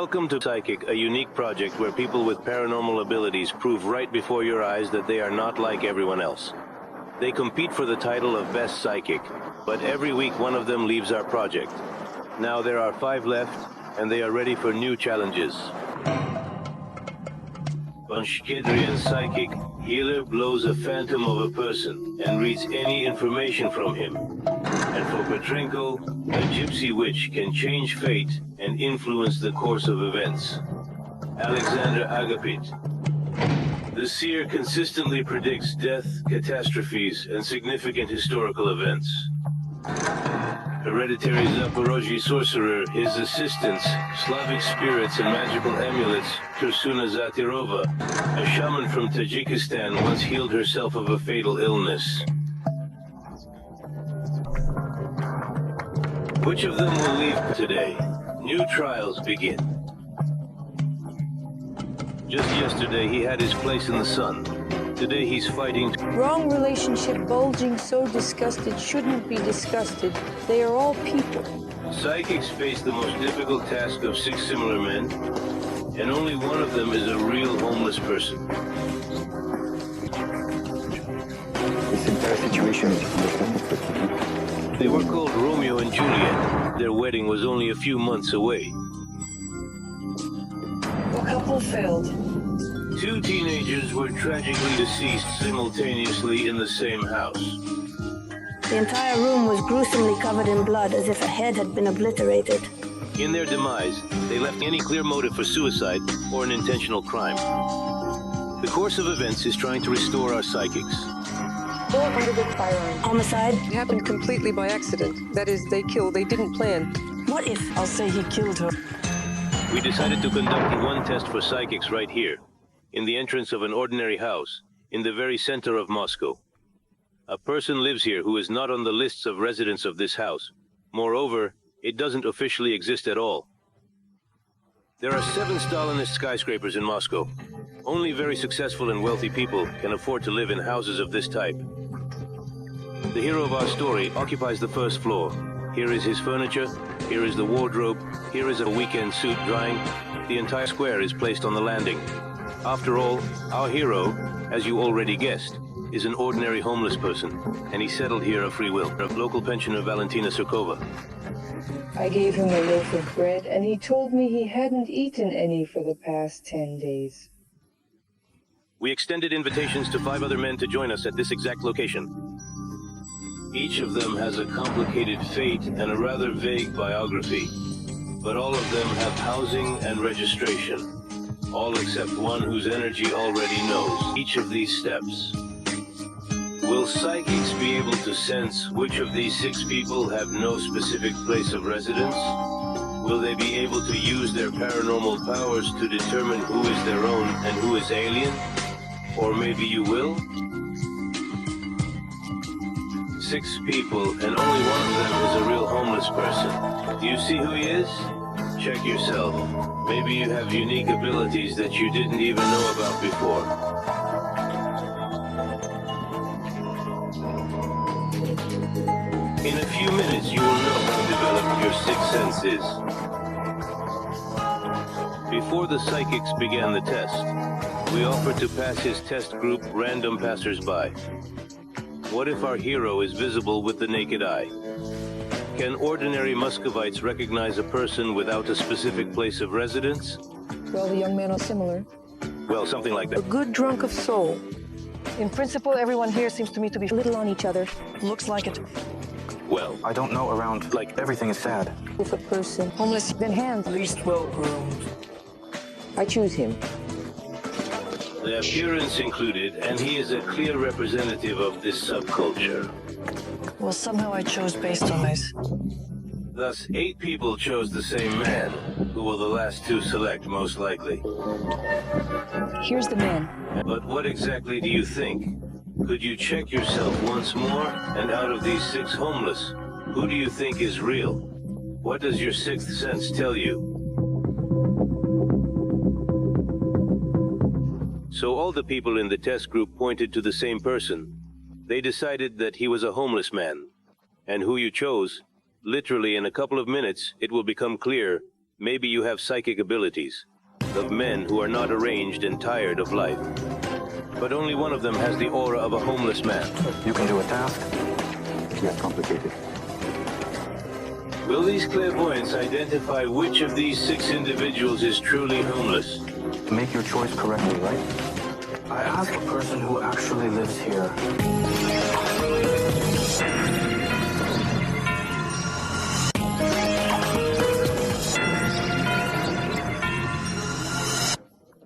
Welcome to Psychic, a unique project where people with paranormal abilities prove right before your eyes that they are not like everyone else. They compete for the title of Best Psychic, but every week one of them leaves our project. Now there are 5 left, and they are ready for new challenges. Bonshkedrian Psychic Healer blows a phantom of a person and reads any information from him. And for Petrenko, a gypsy witch can change fate and influence the course of events. Alexander Agapit. The seer consistently predicts death, catastrophes, and significant historical events. Hereditary Zaporozhye sorcerer, his assistants, Slavic spirits and magical amulets, Tursuna Zatirova, a shaman from Tajikistan, once healed herself of a fatal illness. Which of them will leave today? New trials begin. Just yesterday he had his place in the sun. Today he's fighting. Wrong relationship bulging so disgusted shouldn't be disgusted. They are all people. Psychics face the most difficult task of 6 similar men, and only one of them is a real homeless person. This entire situation is They were called Romeo and Juliet. Their wedding was only a few months away. The couple failed. 2 teenagers were tragically deceased simultaneously in the same house. The entire room was gruesomely covered in blood, as if a head had been obliterated. In their demise, they left any clear motive for suicide or an intentional crime. The course of events is trying to restore our psychics. 400 firearms. Homicide? It happened completely by accident. That is, they killed, they didn't plan. What if? I'll say he killed her. We decided to conduct one test for psychics right here, in the entrance of an ordinary house, in the very center of Moscow. A person lives here who is not on the lists of residents of this house. Moreover, it doesn't officially exist at all. There are 7 Stalinist skyscrapers in Moscow. Only very successful and wealthy people can afford to live in houses of this type. The hero of our story occupies the 1st floor. Here is his furniture, here is the wardrobe, here is a weekend suit drying. The entire square is placed on the landing. After all, our hero, as you already guessed, is an ordinary homeless person, and he settled here of free will. A local pensioner, Valentina Surkova. I gave him a loaf of bread, and he told me he hadn't eaten any for the past 10 days. We extended invitations to 5 other men to join us at this exact location. Each of them has a complicated fate and a rather vague biography, but all of them have housing and registration. All except one whose energy already knows each of these steps. Will psychics be able to sense which of these 6 people have no specific place of residence? Will they be able to use their paranormal powers to determine who is their own and who is alien? Or maybe you will? 6 people, and only one of them is a real homeless person. Do you see who he is? Check yourself. Maybe you have unique abilities that you didn't even know about before. In a few minutes, you will know how to develop your 6 senses. Before the psychics began the test, we offered to pass his test group random passers-by. What if our hero is visible with the naked eye? Can ordinary Muscovites recognize a person without a specific place of residence? Well, the young man are similar. Well, something like A that. good drunk of soul. In principle, everyone here seems to me to be a little on each other. Looks like it. Well, I don't know around, like, everything is sad. If a person homeless, then hands. Least well-groomed. I choose him. the appearance included, and he is a clear representative of this subculture. Well, somehow I chose based on this. Thus, 8 people chose the same man, who will the last 2 select most likely. Here's the man. But what exactly do you think? Could you check yourself once more? And out of these 6 homeless, who do you think is real? What does your 6th sense tell you? So all the people in the test group pointed to the same person. They decided that he was a homeless man. And who you chose, literally in a couple of minutes, it will become clear Maybe you have psychic abilities, of men who are not arranged and tired of life. But only one of them has the aura of a homeless man. You can do a task? Yes, complicated. Will these clairvoyants identify which of these 6 individuals is truly homeless? Make your choice correctly, right? I asked a person who actually lives here.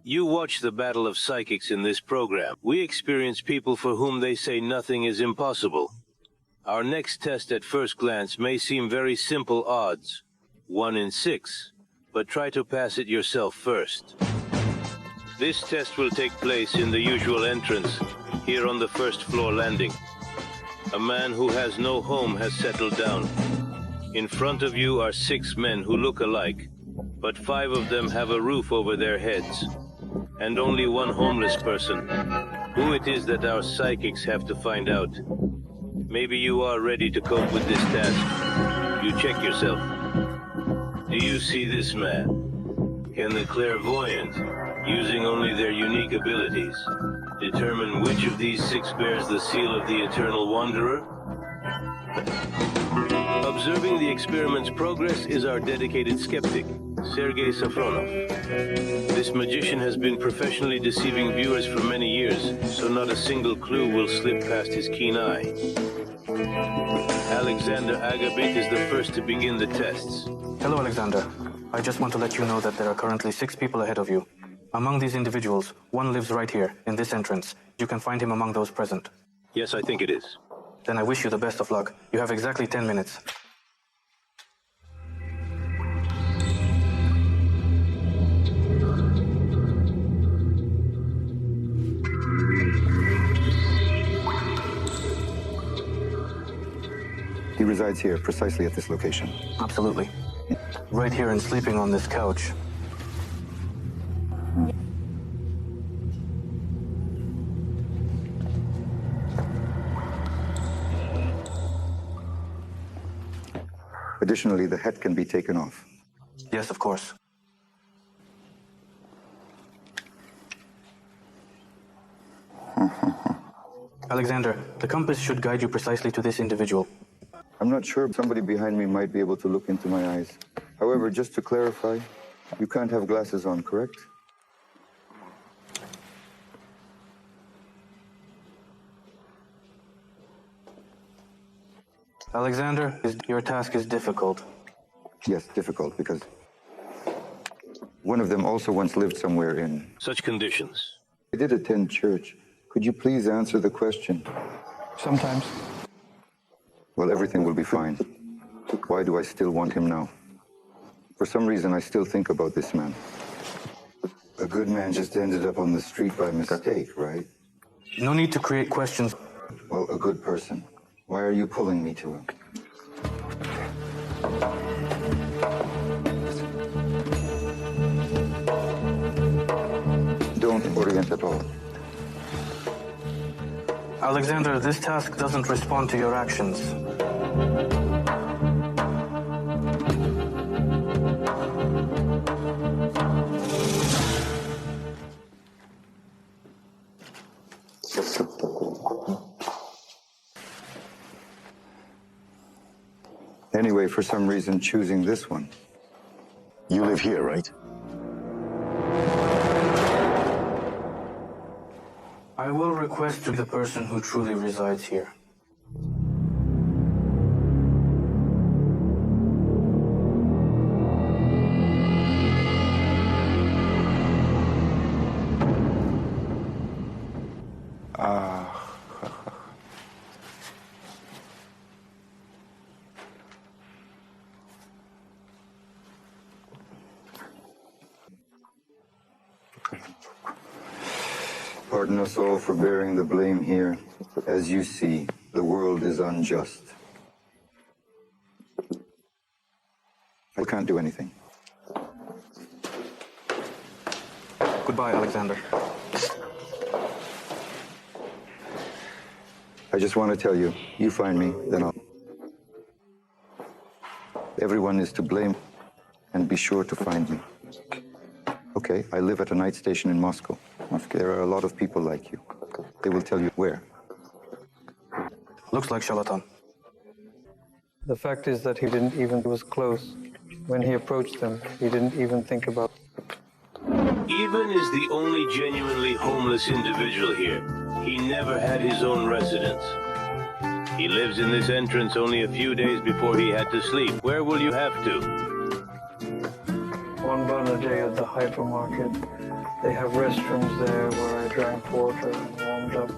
You watch the battle of psychics in this program. We experience people for whom they say nothing is impossible. Our next test at first glance may seem very simple odds, 1 in 6, but try to pass it yourself first. This test will take place in the usual entrance, here on the first floor landing. A man who has no home has settled down. In front of you are 6 men who look alike, but 5 of them have a roof over their heads, and only 1 homeless person. Who it is that our psychics have to find out. Maybe you are ready to cope with this task. You check yourself. Do you see this man? Can the clairvoyant, using only their unique abilities, determine which of these 6 bears the seal of the Eternal Wanderer? Observing the experiment's progress is our dedicated skeptic, Sergei Safronov. This magician has been professionally deceiving viewers for many years, so not a single clue will slip past his keen eye. Alexander Agabit is the first to begin the tests. Hello, Alexander. I just want to let you know that there are currently 6 people ahead of you. Among these individuals, 1 lives right here, in this entrance. You can find him among those present. Yes, I think it is. Then I wish you the best of luck. You have exactly 10 minutes. He resides here, precisely at this location. Absolutely. Right here and sleeping on this couch. Additionally, the hat can be taken off. Yes, of course. Alexander, the compass should guide you precisely to this individual. I'm not sure somebody behind me might be able to look into my eyes. However, just to clarify, you can't have glasses on, correct? Alexander, your task is difficult. Yes, difficult, because one of them also once lived somewhere in... Such conditions. I did attend church. Could you please answer the question? Sometimes. Well, everything will be fine. Why do I still want him now? For some reason, I still think about this man. A good man just ended up on the street by mistake, right? No need to create questions. Well, a good person. Why are you pulling me to him? Don't orient at all. Alexander, this task doesn't respond to your actions. Anyway, for some reason, choosing this one. You live here, right? I will request to the person who truly resides here. Pardon us all for bearing the blame here. As you see, the world is unjust. I can't do anything. Goodbye, Alexander. I just want to tell you, you find me, then I'll... Everyone is to blame. and be sure to find me. Okay, I live at a night station in Moscow. There are a lot of people like you. They will tell you where. Looks like Charlatan. The fact is that he didn't even was close. When he approached them, he didn't even think about. Ivan is the only genuinely homeless individual here. He never had his own residence. He lives in this entrance only a few days before he had to sleep. Where will you have to? One bun a day at the hypermarket. They have restrooms there where I drank water and warmed up.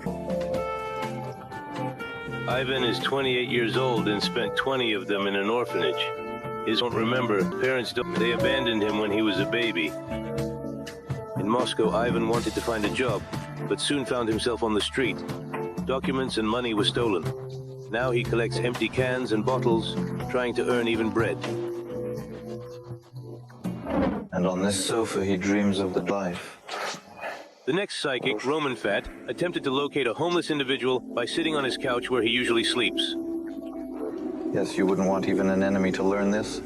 Ivan is 28 years old and spent 20 of them in an orphanage. His don't remember, parents don't, they abandoned him when he was a baby. In Moscow, Ivan wanted to find a job, but soon found himself on the street. Documents and money were stolen. Now he collects empty cans and bottles, trying to earn even bread. And on this sofa, he dreams of the life. The next psychic, Roman Fat, attempted to locate a homeless individual by sitting on his couch where he usually sleeps. Yes, you wouldn't want even an enemy to learn this.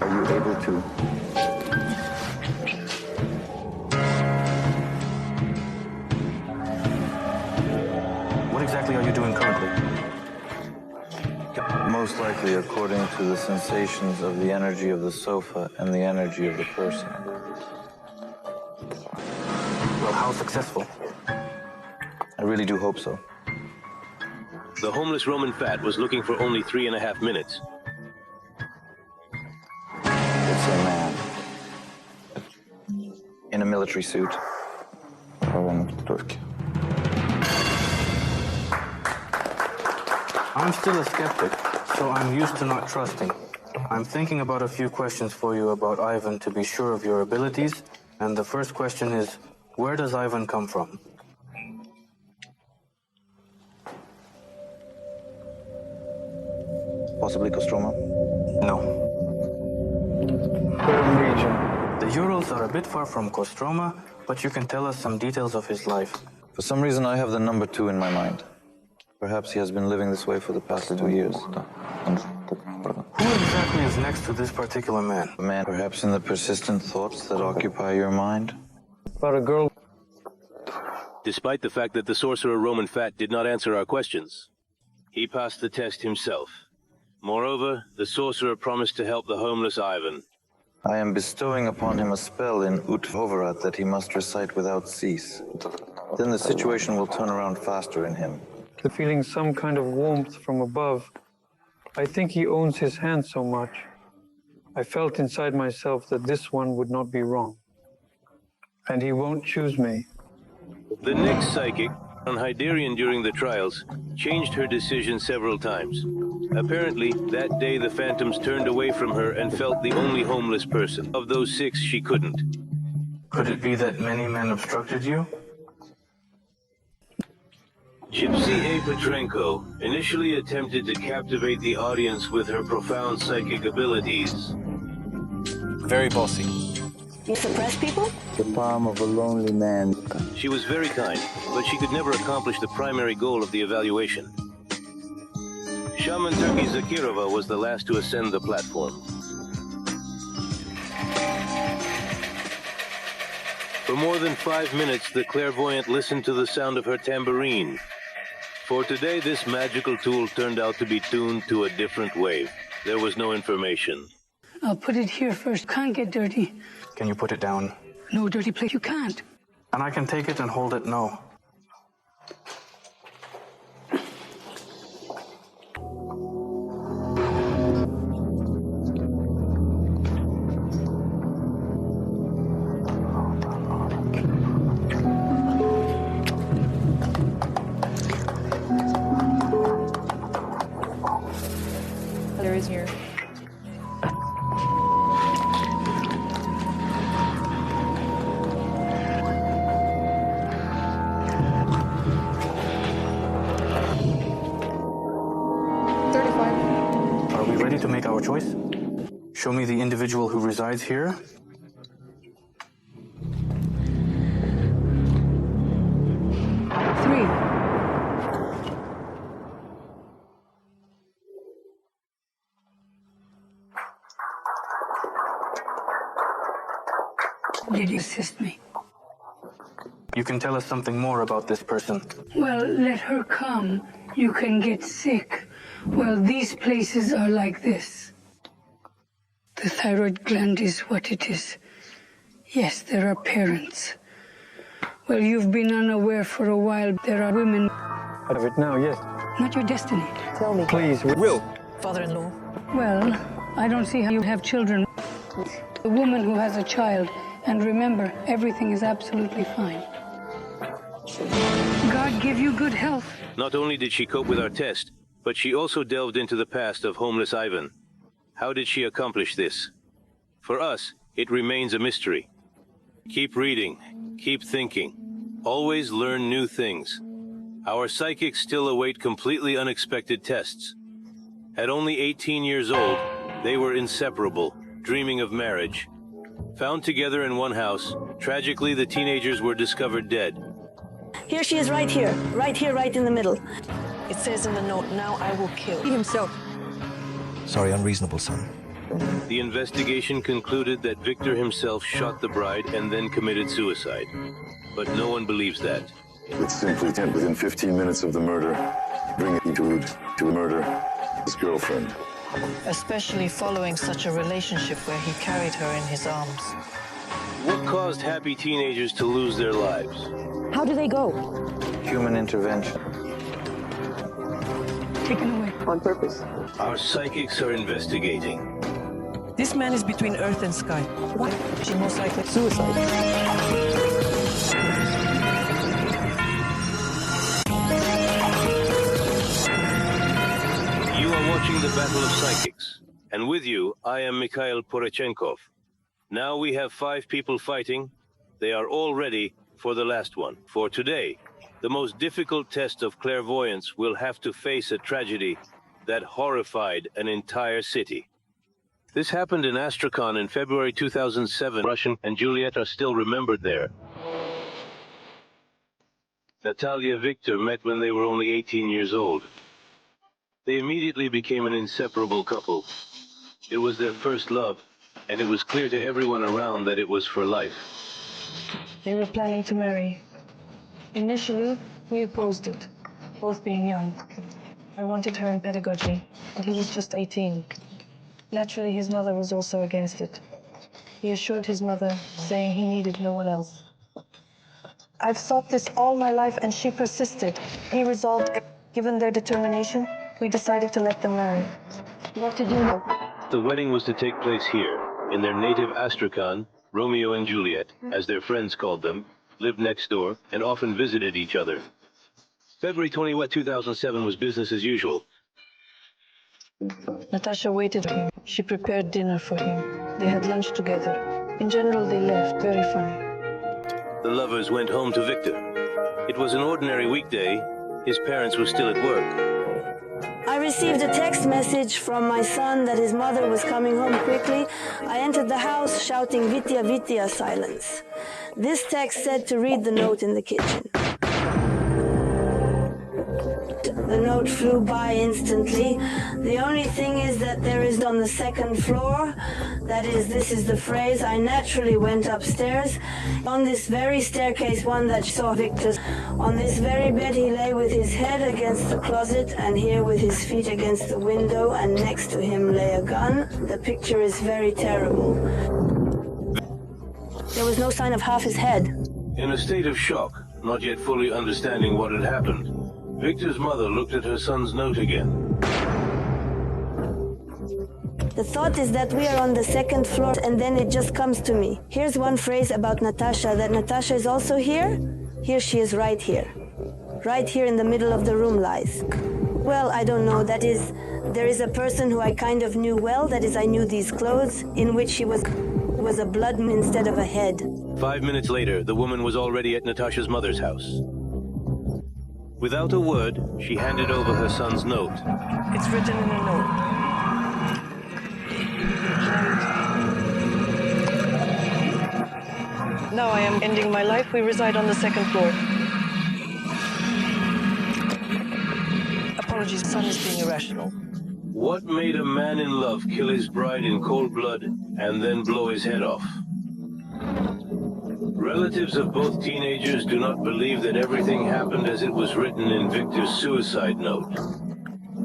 Are you able to? What exactly are you doing currently? Most likely according to the sensations of the energy of the sofa and the energy of the person. Well, how successful? I really do hope so. The homeless Roman Fat was looking for only 3.5 minutes. It's a man. In a military suit. I'm still a skeptic, so I'm used to not trusting. I'm thinking about a few questions for you about Ivan to be sure of your abilities, and the first question is, where does Ivan come from? Possibly Kostroma? No. Perm region. The Urals are a bit far from Kostroma, but you can tell us some details of his life. For some reason, I have the number 2 in my mind. Perhaps he has been living this way for the past 2 years. Who exactly is next to this particular man? A man perhaps in the persistent thoughts that occupy your mind? About a girl. Despite the fact that the sorcerer Roman Fat did not answer our questions, he passed the test himself. Moreover, the sorcerer promised to help the homeless Ivan. I am bestowing upon him a spell in Uthovarat that he must recite without cease. Then the situation will turn around faster in him. Feeling some kind of warmth from above. I think he owns his hand so much. I felt inside myself that this one would not be wrong. And he won't choose me. The next psychic, on Hyderian during the trials, changed her decision several times. Apparently, that day the phantoms turned away from her and felt the only homeless person. Of those 6, she couldn't. Could it be that many men obstructed you? Gypsy A. Petrenko initially attempted to captivate the audience with her profound psychic abilities. Very bossy. You suppress people? The palm of a lonely man. She was very kind, but she could never accomplish the primary goal of the evaluation. Shaman Turkey Zakirova was the last to ascend the platform. For more than 5 minutes, the clairvoyant listened to the sound of her tambourine. For today, this magical tool turned out to be tuned to a different wave. There was no information. I'll put it here first. Can't get dirty. Can you put it down? No dirty place. You can't. And I can take it and hold it? No. There is here. Are we ready to make our choice? Show me the individual who resides here. Did you assist me? You can tell us something more about this person. Well, let her come. You can get sick. Well, these places are like this. The thyroid gland is what it is. Yes, there are parents. Well, you've been unaware for a while. There are women. I have it now, yes. Not your destiny. Tell me. Please, Will. Father-in-law. Well, I don't see how you have children. A woman who has a child, and remember, everything is absolutely fine. God give you good health. Not only did she cope with our test, but she also delved into the past of homeless Ivan. How did she accomplish this? For us, it remains a mystery. Keep reading, keep thinking, always learn new things. Our psychics still await completely unexpected tests. At only 18 years old, they were inseparable, dreaming of marriage. Found together in one house, tragically the teenagers were discovered dead. Here she is right here, right in the middle. It says in the note, now I will kill. He himself. Sorry, unreasonable, son. The investigation concluded that Victor himself shot the bride and then committed suicide. But no one believes that. It's simply within 15 minutes of the murder, bring it to murder his girlfriend. Especially following such a relationship where he carried her in his arms. What caused happy teenagers to lose their lives? How do they go? Human intervention. Taken away. On purpose. Our psychics are investigating. This man is between earth and sky. What? She most likely suicide. You are watching the Battle of Psychics. And with you, I am Mikhail Porechenkov. Now we have 5 people fighting. They are all ready for the last one. For today, the most difficult test of clairvoyance will have to face a tragedy that horrified an entire city. This happened in Astrakhan in February 2007. Russian and Juliet are still remembered there. Natalia and Victor met when they were only 18 years old. They immediately became an inseparable couple. It was their first love, and it was clear to everyone around that it was for life. They were planning to marry. Initially, we opposed it, both being young. I wanted her in pedagogy, and he was just 18. Naturally, his mother was also against it. He assured his mother, saying he needed no one else. I've sought this all my life, and she persisted. He resolved, given their determination, we decided to let them marry. What to do now? The wedding was to take place here, in their native Astrakhan. Romeo and Juliet, as their friends called them, lived next door and often visited each other. February 20, 2007 was business as usual. Natasha waited for him. She prepared dinner for him. They had lunch together. In general, they left. Very funny. The lovers went home to Victor. It was an ordinary weekday. His parents were still at work. I received a text message from my son that his mother was coming home quickly. I entered the house shouting, "Vitya, Vitya," silence. This text said to read the note in the kitchen. The note flew by instantly. The only thing is that there is on the second floor. That is, this is the phrase. I naturally went upstairs. On this very staircase, one that saw Victor's, on this very bed he lay with his head against the closet and here with his feet against the window, and next to him lay a gun. The picture is very terrible. There was no sign of half his head. In a state of shock, not yet fully understanding what had happened, Victor's mother looked at her son's note again. The thought is that we are on the second floor, and then it just comes to me. Here's one phrase about Natasha, that Natasha is also here. Here she is, right here. Right here in the middle of the room lies. Well, I don't know. That is, there is a person who I kind of knew well. That is, I knew these clothes, in which she was a blood instead of a head. 5 minutes later, the woman was already at Natasha's mother's house. Without a word, she handed over her son's note. It's written in a note. Now I am ending my life. We reside on the second floor. Apologies, son is being irrational. What made a man in love kill his bride in cold blood and then blow his head off? Relatives of both teenagers do not believe that everything happened as it was written in Victor's suicide note.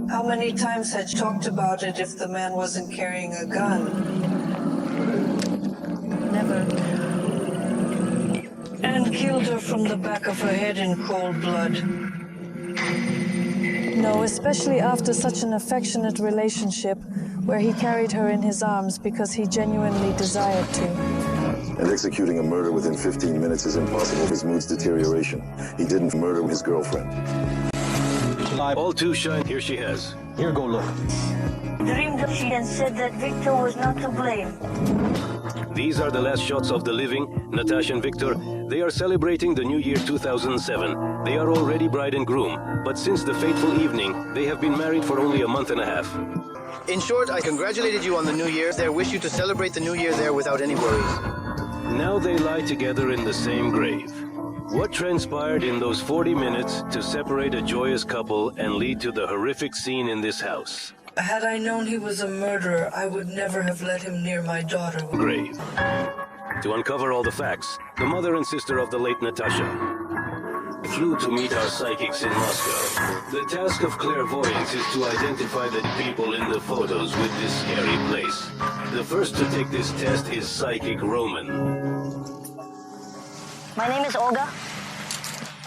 How many times had you talked about it if the man wasn't carrying a gun? Never. And killed her from the back of her head in cold blood. No, especially after such an affectionate relationship where he carried her in his arms because he genuinely desired to. And executing a murder within 15 minutes is impossible. His mood's deterioration. He didn't murder his girlfriend. All too shine. Here she has. Here, go look. Dreamed of she and said that Victor was not to blame. These are the last shots of the living, Natasha and Victor. They are celebrating the new year 2007. They are already bride and groom, but since the fateful evening, they have been married for only a month and a half. In short, I congratulated you on the new year there, wish you to celebrate the new year there without any worries. Now they lie together in the same grave. What transpired in those 40 minutes to separate a joyous couple and lead to the horrific scene in this house? Had I known he was a murderer, I would never have let him near my daughter. Grave. To uncover all the facts, the mother and sister of the late Natasha flew to meet our psychics in Moscow. The task of clairvoyance is to identify the people in the photos with this scary place. The first to take this test is Psychic Roman. My name is Olga.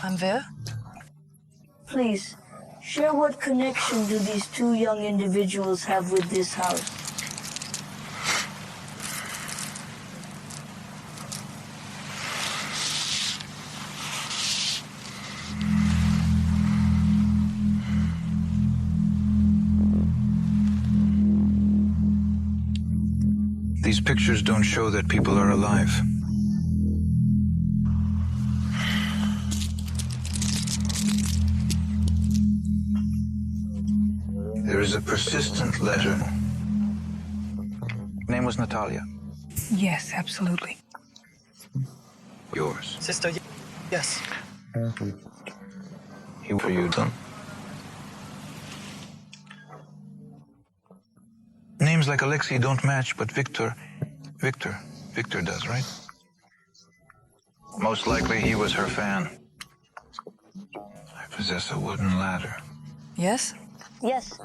I'm Ver. Please, share what connection do these two young individuals have with this house? These pictures don't show that people are alive. There is a persistent letter. Name was Natalia. Yes, absolutely. Yours. Sister, yes. He for you, son. Names like Alexei don't match, but Victor does, right? Most likely he was her fan. I possess a wooden ladder. Yes? Yes.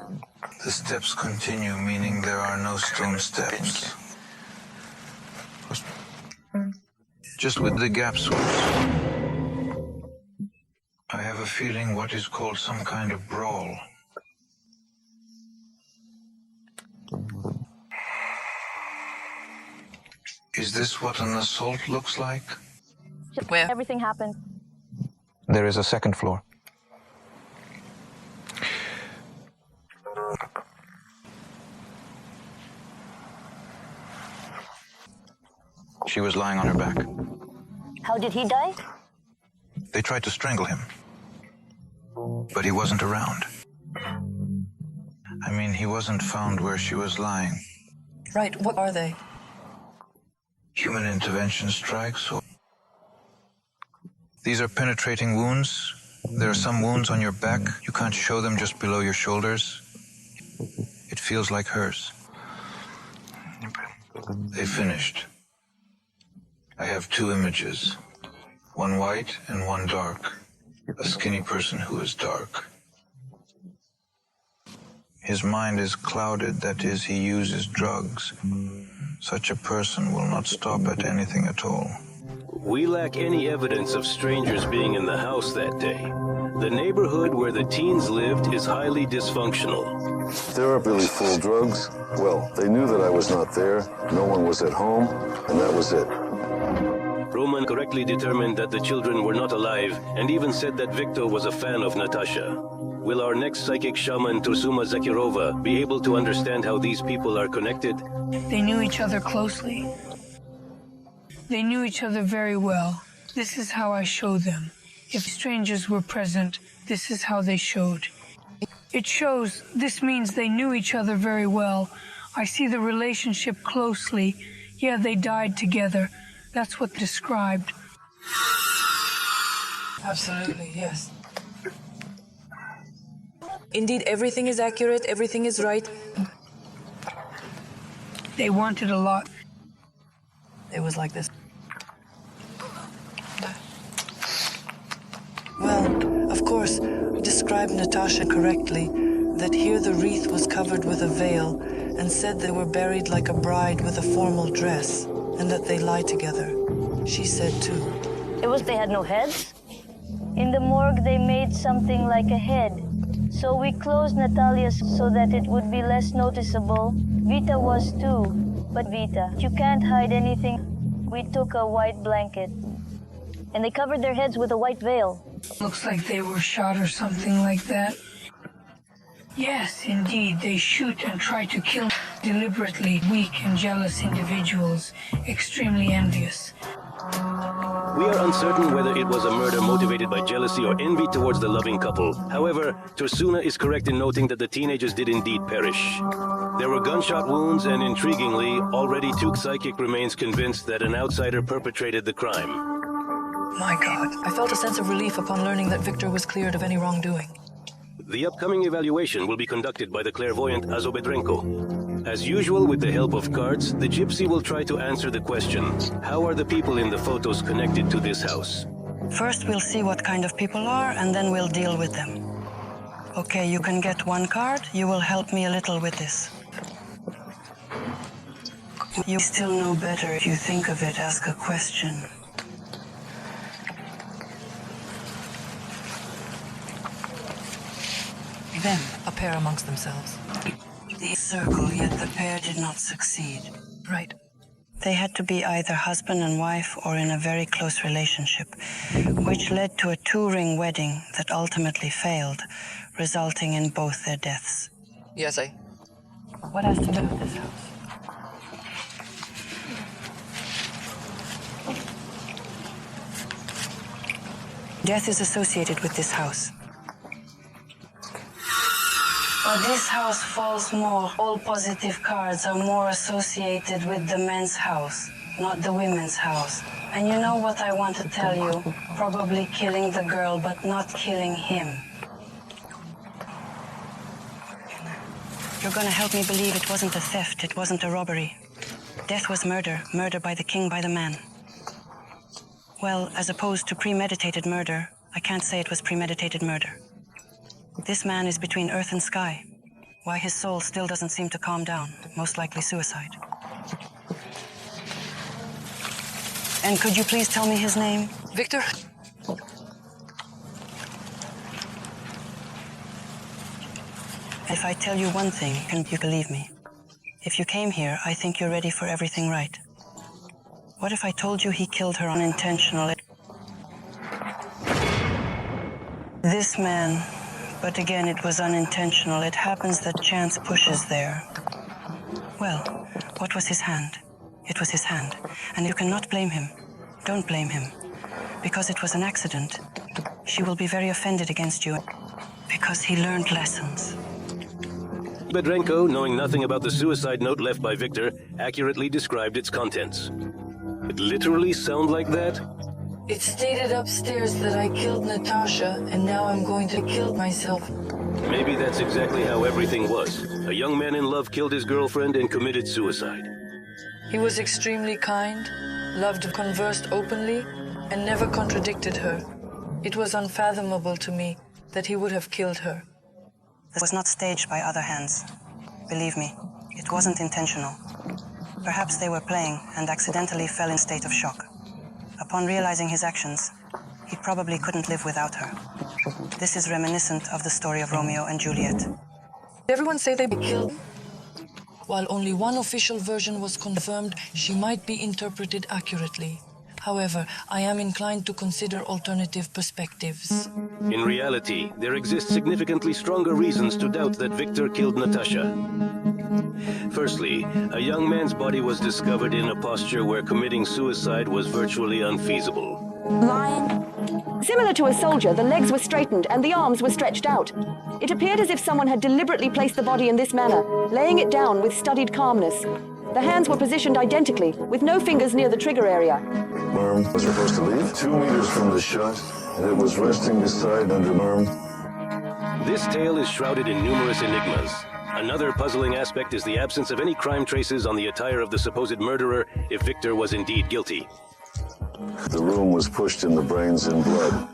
The steps continue, meaning there are no stone steps. Just with the gap swoops. I have a feeling what is called some kind of brawl. Is this what an assault looks like? Where? Everything happened. There is a second floor. She was lying on her back. How did he die? They tried to strangle him, but he wasn't around. I mean, he wasn't found where she was lying. Right, what are they? Human intervention strikes. These are penetrating wounds. There are some wounds on your back. You can't show them just below your shoulders. It feels like hers. They finished. I have two images, one white and one dark. A skinny person who is dark. His mind is clouded, that is, he uses drugs. Such a person will not stop at anything at all. We lack any evidence of strangers being in the house that day. The neighborhood where the teens lived is highly dysfunctional. Therapy full drugs. Well, they knew that I was not there. No one was at home, and that was it. Roman correctly determined that the children were not alive and even said that Victor was a fan of Natasha. Will our next psychic shaman, Tursuma Zakirova, be able to understand how these people are connected? They knew each other closely. They knew each other very well. This is how I show them. If strangers were present, this is how they showed. It shows, this means they knew each other very well. I see the relationship closely. Yeah, they died together. That's what described. Absolutely, yes. Indeed, everything is accurate, everything is right. They wanted a lot. It was like this. Well, of course, we described Natasha correctly, that here the wreath was covered with a veil, and said they were buried like a bride with a formal dress, and that they lie together. She said too. It was they had no heads. In the morgue, they made something like a head. So we closed Natalia's so that it would be less noticeable. Vita was too. But Vita, you can't hide anything. We took a white blanket. And they covered their heads with a white veil. Looks like they were shot or something like that. Yes, indeed, they shoot and try to kill deliberately weak and jealous individuals, extremely envious. We are uncertain whether it was a murder motivated by jealousy or envy towards the loving couple. However, Tursuna is correct in noting that the teenagers did indeed perish. There were gunshot wounds, and intriguingly, already 2 psychic remains convinced that an outsider perpetrated the crime. My God, I felt a sense of relief upon learning that Victor was cleared of any wrongdoing. The upcoming evaluation will be conducted by the clairvoyant Azobedrenko. As usual, with the help of cards, the gypsy will try to answer the question, how are the people in the photos connected to this house? First, we'll see what kind of people are, and then we'll deal with them. Okay, you can get 1 card. You will help me a little with this. You still know better if you think of it as a question. Them, a pair amongst themselves. The circle, yet the pair did not succeed. Right. They had to be either husband and wife or in a very close relationship, which led to a 2-ring wedding that ultimately failed, resulting in both their deaths. Yes, I... What has to do with this house? Death is associated with this house. But this house falls more. All positive cards are more associated with the men's house, not the women's house. And you know what I want to tell you? Probably killing the girl, but not killing him. You're gonna help me believe it wasn't a theft, it wasn't a robbery. Death was murder, murder by the king, by the man. Well, as opposed to premeditated murder, I can't say it was premeditated murder. This man is between earth and sky. Why his soul still doesn't seem to calm down. Most likely suicide. And could you please tell me his name? Victor? If I tell you one thing, can you believe me? If you came here, I think you're ready for everything right. What if I told you he killed her unintentionally? This man... But again, it was unintentional. It happens that chance pushes there. Well, what was his hand? It was his hand. And you cannot blame him. Don't blame him. Because it was an accident. She will be very offended against you. Because he learned lessons. Bedrenko, knowing nothing about the suicide note left by Victor, accurately described its contents. It literally sounds like that? It stated upstairs that I killed Natasha, and now I'm going to kill myself. Maybe that's exactly how everything was. A young man in love killed his girlfriend and committed suicide. He was extremely kind, loved, conversed openly, and never contradicted her. It was unfathomable to me that he would have killed her. This was not staged by other hands. Believe me, it wasn't intentional. Perhaps they were playing and accidentally fell in a state of shock. Upon realizing his actions, he probably couldn't live without her. This is reminiscent of the story of Romeo and Juliet. Everyone say they killed. While only one official version was confirmed, she might be interpreted accurately. However, I am inclined to consider alternative perspectives. In reality, there exist significantly stronger reasons to doubt that Victor killed Natasha. Firstly, a young man's body was discovered in a posture where committing suicide was virtually unfeasible. Lying. Similar to a soldier, the legs were straightened and the arms were stretched out. It appeared as if someone had deliberately placed the body in this manner, laying it down with studied calmness. The hands were positioned identically, with no fingers near the trigger area. Merm was supposed to leave 2 meters from the shot, and it was resting beside under Merm. This tale is shrouded in numerous enigmas. Another puzzling aspect is the absence of any crime traces on the attire of the supposed murderer if Victor was indeed guilty. The room was pushed in the brains and blood,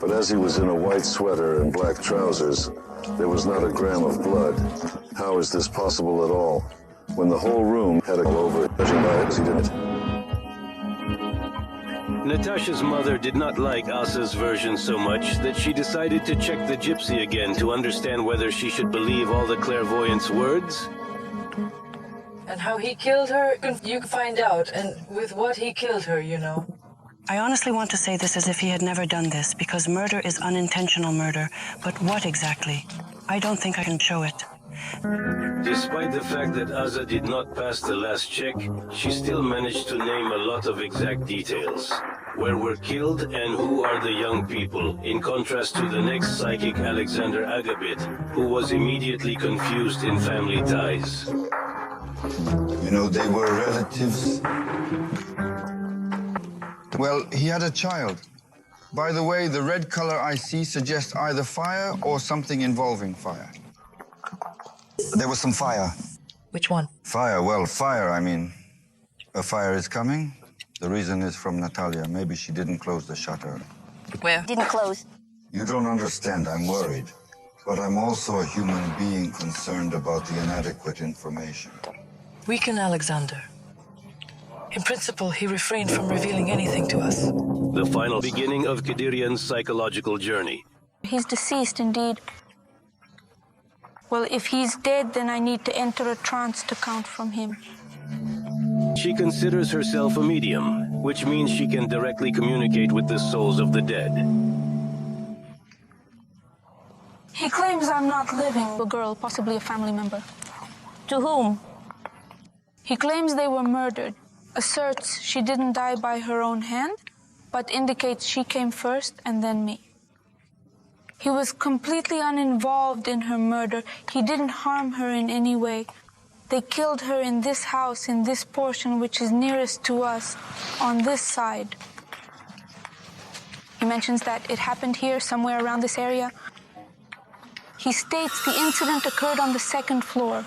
but as he was in a white sweater and black trousers, there was not a gram of blood. How is this possible at all, when the whole room had all over it, judging by accident? Natasha's mother did not like Asa's version so much that she decided to check the gypsy again to understand whether she should believe all the clairvoyant's words. And how he killed her, you can find out, and with what he killed her, you know. I honestly want to say this as if he had never done this, because murder is unintentional murder. But what exactly? I don't think I can show it. Despite the fact that Asa did not pass the last check, she still managed to name a lot of exact details. Where were killed and who are the young people, in contrast to the next psychic, Alexander Agabit, who was immediately confused in family ties. You know, they were relatives. Well, he had a child. By the way, the red color I see suggests either fire or something involving fire. There was some fire. Which one? Fire, well, fire, I mean. A fire is coming. The reason is from Natalia. Maybe she didn't close the shutter. Where? Didn't close. You don't understand, I'm worried. But I'm also a human being concerned about the inadequate information. Weaken Alexander. In principle, he refrained from revealing anything to us. The final beginning of Kadirian's psychological journey. He's deceased indeed. Well, if he's dead, then I need to enter a trance to count from him. She considers herself a medium, which means she can directly communicate with the souls of the dead. He claims I'm not living. A girl, possibly a family member. To whom? He claims they were murdered. Asserts she didn't die by her own hand, but indicates she came first and then me. He was completely uninvolved in her murder. He didn't harm her in any way. They killed her in this house, in this portion which is nearest to us, on this side. He mentions that it happened here, somewhere around this area. He states the incident occurred on the second floor.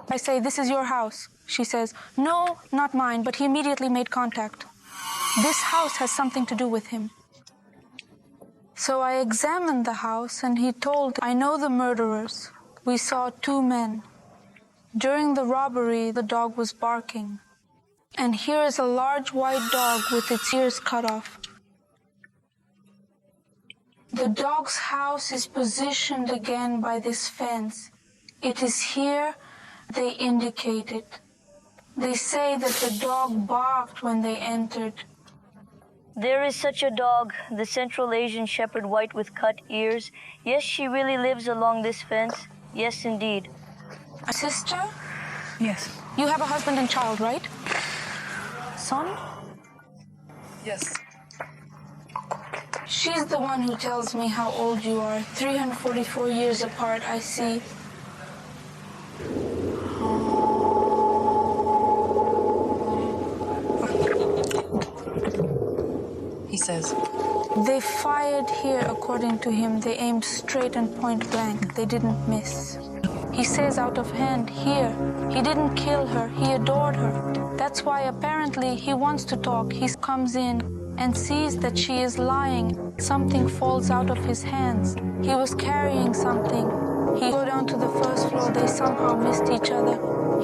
I say, "This is your house." She says, "No, not mine," but he immediately made contact. This house has something to do with him. So I examined the house, and he told, "I know the murderers. We saw two men. During the robbery, the dog was barking. And here is a large white dog with its ears cut off. The dog's house is positioned again by this fence. It is here they indicate it. They say that the dog barked when they entered." There is such a dog, the Central Asian Shepherd White with cut ears. Yes, she really lives along this fence. Yes, indeed. A sister? Yes. You have a husband and child, right? Son? Yes. She's the one who tells me how old you are. 344 years apart, I see. He says, They fired here, according to him. They aimed straight and point blank. They didn't miss. He says out of hand, here. He didn't kill her. He adored her. That's why apparently he wants to talk. He comes in and sees that she is lying. Something falls out of his hands. He was carrying something. He go down to the first floor. They somehow missed each other.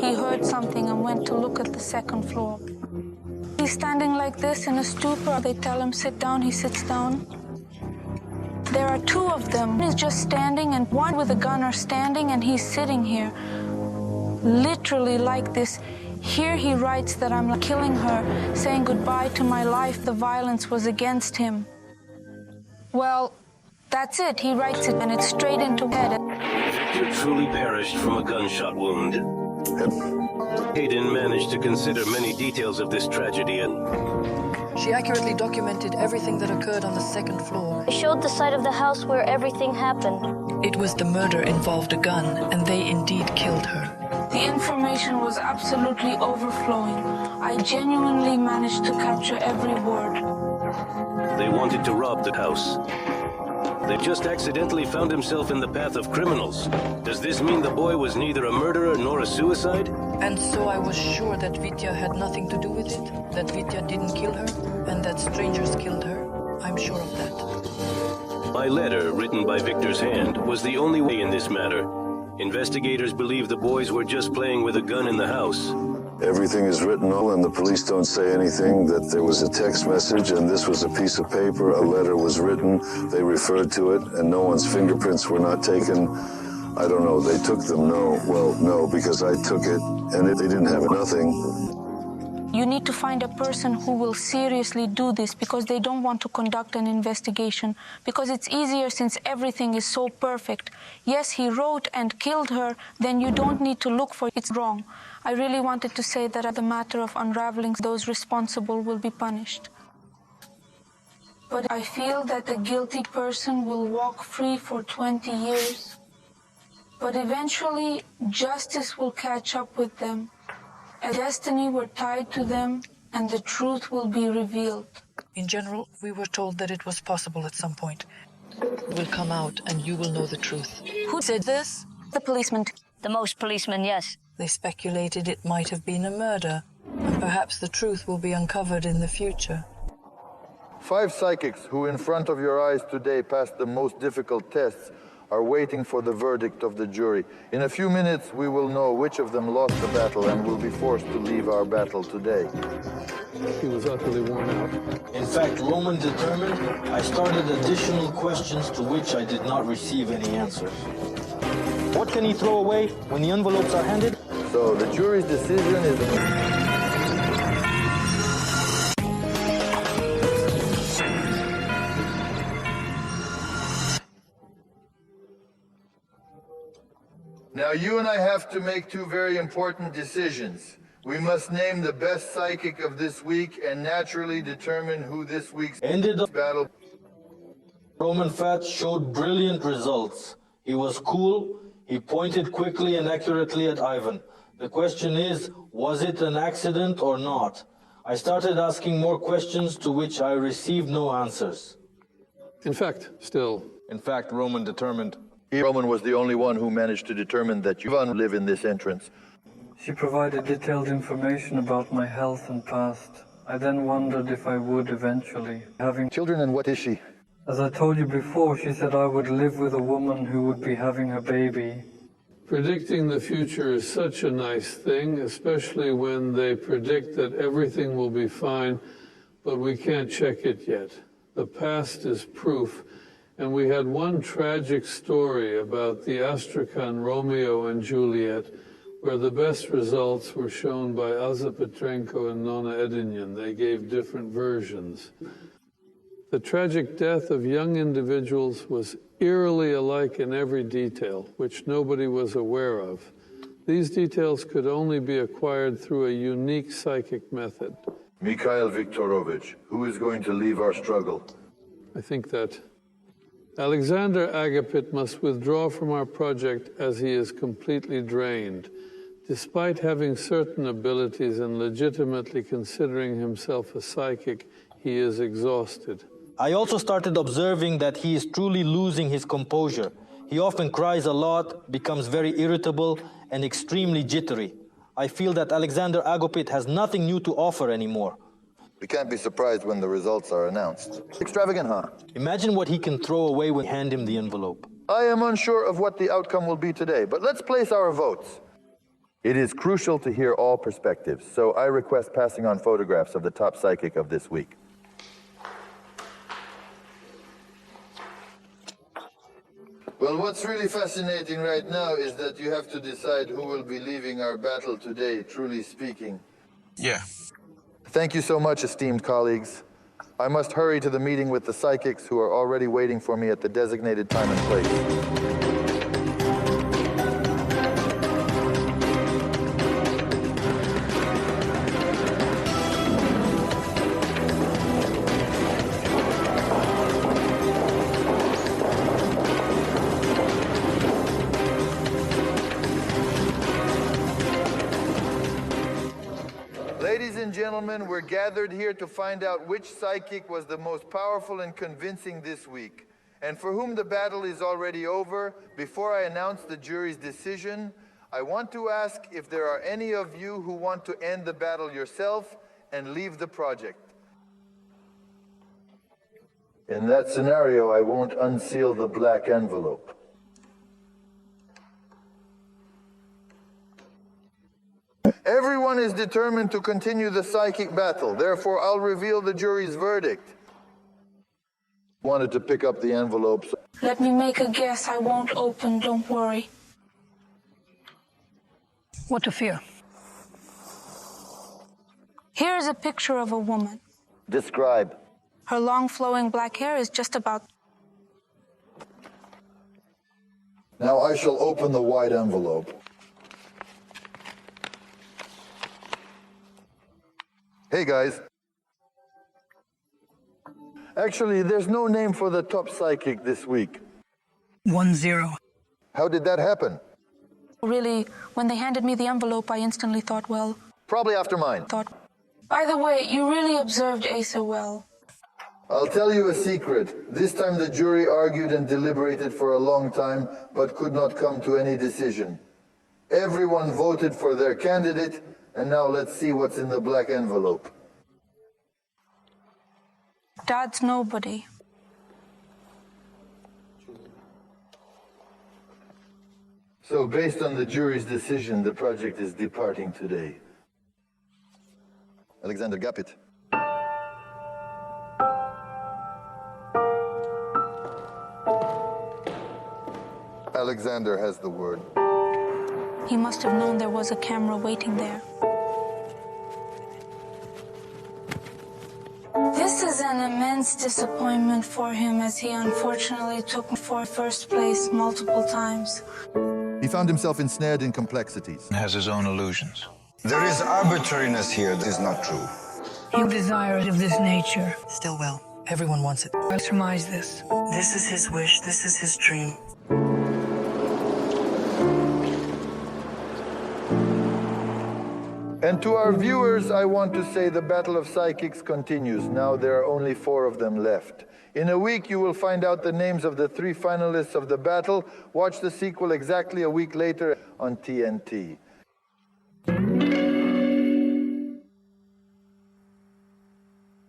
He heard something and went to look at the second floor. He's standing like this in a stupor. They tell him, sit down. He sits down. There are two of them. He's just standing, and one with a gun are standing, and he's sitting here. Literally like this. Here he writes that I'm killing her, saying goodbye to my life. The violence was against him. Well, that's it. He writes it, and it's straight into head. Victor truly perished from a gunshot wound. Hayden managed to consider many details of this tragedy and... She accurately documented everything that occurred on the second floor. I showed the side of the house where everything happened. It was the murder involved a gun, and they indeed killed her. The information was absolutely overflowing. I genuinely managed to capture every word. They wanted to rob the house. They just accidentally found himself in the path of criminals. Does this mean the boy was neither a murderer nor a suicide? And so I was sure that Vitya had nothing to do with it, that Vitya didn't kill her, and that strangers killed her. I'm sure of that. My letter, written by Victor's hand, was the only way in this matter. Investigators believe the boys were just playing with a gun in the house. Everything is written all, and the police don't say anything, that there was a text message, and this was a piece of paper, a letter was written, they referred to it, and no one's fingerprints were not taken. I don't know, they took them, no. Well, no, because I took it, and they didn't have nothing. You need to find a person who will seriously do this because they don't want to conduct an investigation, because it's easier since everything is so perfect. Yes, he wrote and killed her, then you don't need to look for it's wrong. I really wanted to say that at the matter of unraveling, those responsible will be punished. But I feel that the guilty person will walk free for 20 years. But eventually, justice will catch up with them. A destiny were tied to them, and the truth will be revealed. In general, we were told that it was possible at some point. It will come out, and you will know the truth. Who said this? The policeman. The most policemen, yes. They speculated it might have been a murder, and perhaps the truth will be uncovered in the future. 5 psychics who in front of your eyes today passed the most difficult tests are waiting for the verdict of the jury. In a few minutes, we will know which of them lost the battle and will be forced to leave our battle today. He was utterly worn out. In fact, Roman determined, I started additional questions to which I did not receive any answers. What can he throw away when the envelopes are handed? So the jury's decision is... Now you and I have to make 2 very important decisions. We must name the best psychic of this week and naturally determine who this week's ended the battle. Roman Fats showed brilliant results. He was cool, he pointed quickly and accurately at Ivan. The question is, was it an accident or not? I started asking more questions to which I received no answers. In fact, Roman determined. Roman was the only one who managed to determine that Ivan lived in this entrance. She provided detailed information about my health and past. I then wondered if I would eventually. Having children, and what is she? As I told you before, she said I would live with a woman who would be having a baby. Predicting the future is such a nice thing, especially when they predict that everything will be fine, but we can't check it yet. The past is proof. And we had one tragic story about the Astrakhan Romeo and Juliet, where the best results were shown by Elza Petrenko and Nona Edinyan. They gave different versions. The tragic death of young individuals was eerily alike in every detail, which nobody was aware of. These details could only be acquired through a unique psychic method. Mikhail Viktorovich, who is going to leave our struggle? I think that Alexander Agapit must withdraw from our project as he is completely drained. Despite having certain abilities and legitimately considering himself a psychic, he is exhausted. I also started observing that he is truly losing his composure. He often cries a lot, becomes very irritable, and extremely jittery. I feel that Alexander Agapit has nothing new to offer anymore. We can't be surprised when the results are announced. Extravagant, huh? Imagine what he can throw away when you hand him the envelope. I am unsure of what the outcome will be today, but let's place our votes. It is crucial to hear all perspectives, so I request passing on photographs of the top psychic of this week. Well, what's really fascinating right now is that you have to decide who will be leaving our battle today, truly speaking. Yeah. Thank you so much, esteemed colleagues. I must hurry to the meeting with the psychics who are already waiting for me at the designated time and place. Ladies and gentlemen, we're gathered here to find out which psychic was the most powerful and convincing this week. and for whom the battle is already over, before I announce the jury's decision, I want to ask if there are any of you who want to end the battle yourself and leave the project. In that scenario, I won't unseal the black envelope. Everyone is determined to continue the psychic battle. Therefore, I'll reveal the jury's verdict. Wanted to pick up the envelopes. Let me make a guess. I won't open, don't worry. What to fear? Here is a picture of a woman. Describe. Her long flowing black hair is just about... Now I shall open the white envelope. Hey guys. Actually, there's no name for the top psychic this week. 1-0. How did that happen? Really, when they handed me the envelope, I instantly thought, well... Probably after mine. By the way, you really observed Asa well. I'll tell you a secret. This time the jury argued and deliberated for a long time, but could not come to any decision. Everyone voted for their candidate, and now let's see what's in the black envelope. Dad's nobody. So based on the jury's decision, the project is departing today. Alexander Gapit. Alexander has the word. He must have known there was a camera waiting there. This is an immense disappointment for him, as he unfortunately took for first place multiple times. He found himself ensnared in complexities. Has his own illusions. There is arbitrariness here that is not true. You desire it of this nature. Still well. Everyone wants it. I surmise this. This is his wish. This is his dream. And to our viewers, I want to say the Battle of Psychics continues. Now there are only 4 of them left. In a week, you will find out the names of the 3 finalists of the battle. Watch the sequel exactly a week later on TNT.